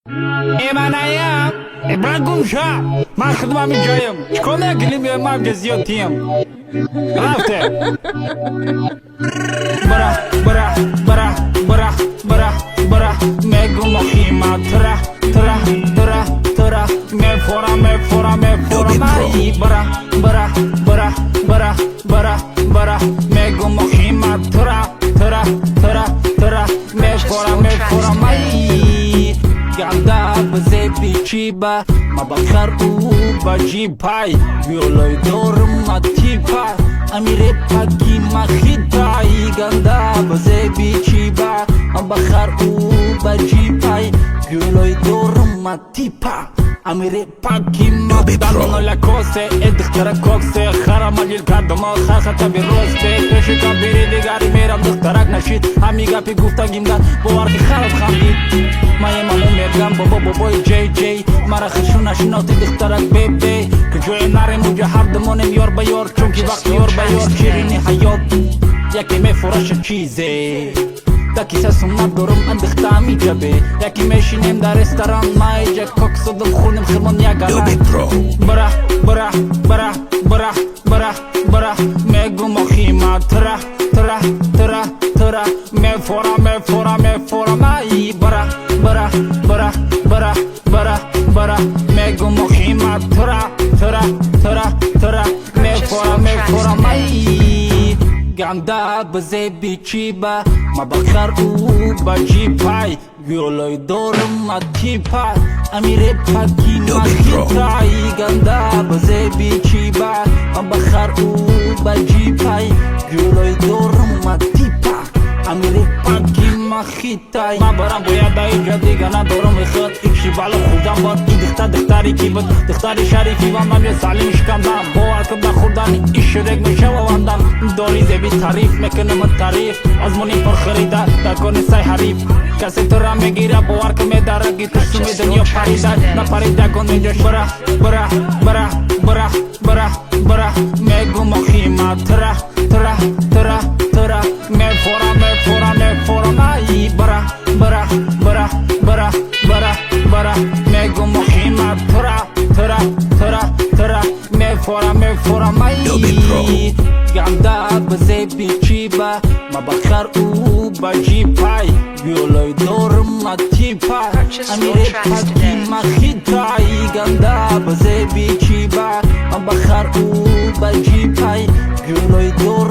منایم ابراهیم شاه من خدمت می جایم چکونه گلیم ما جزیاتیم رفته برا برا برا برا برا برا میگو مخیما ترا ترا ترا ترا میفورا میفورا میفورا مایی برا برا برا برا برا برا میگو مخیما ترا ترا ترا ترا میفورا میفورا مایی گنده بزه بیچی با ما بخر او با جی پای بیولای دورم ما تی پای امیر پاکی ما خیتای گنده بزه بیچی با ما بخر او با جی پای بیولای دورم ما تی پای امیر پاکی ما دانو لکوسه ادختر کوکسه خرم مجل کردم خاصتا بی روسته پیشی کام بیری دیگاری میرم دخترک نشید همیگا پی گفتا گیمدن بواردی خراب خامید مای مامو میرگم بابا بابای جی جی مرا خشون نشناتی دخترک بی بی که جوی نره موجه هر دمونیم یار با یار چونکی وقت یار با یار شیرینی حیات یکی میفورش چیزه تا کیسه سوم ندارم اندخته می جبه یکی میشینیم در رستوران ما ایجا کوک صدم خونیم خرمون یا گلن برا برا برا برا برا برا میگو مخیما ترا ترا ترا ترا میفورا میفورا میفورا مایی برا برا برا برا برا برا میگو مخیما ترا ترا ترا ترا میفورا میفورا مایی گنده بزه بیچی با ما بخر او با جی پای گیولای دورم ما تی پای امیر پاکی ما خیتای گنده بزه بیچی با ما بخر او با جی پای گیولای دورم ما تی پای امیر پاکی ما خیتای ما برام باید اینجا دیگه ندارم خود ایکشی بالا خودم باد این دختری کی بود دختری شریفی و من یه سالی شکندم باور کم خوردن ایش شدک میشه و واندم داری زبی تعریف میکنم تعریف از منی پر خریده دکانی سای حریف کسی تو را میگیره باور کم درگی تشتومی دنیا پریده نپریده کن اینجاش برا برا برا برا برا برا میگو مخیما ترا ترا ترا ترا میفورا میفورا میفورا مایی برا برا برا برا برا برا میگو مخیما ترا ترا ترا ترا میفورا میفورا مایی گنده بزه بیچی با ما بخر او با جی پای بیولای دورم ما تی پای امیر پاکی ما خیتای گنده بزه بیچی با ما بخر او با جی پای بیولای دورم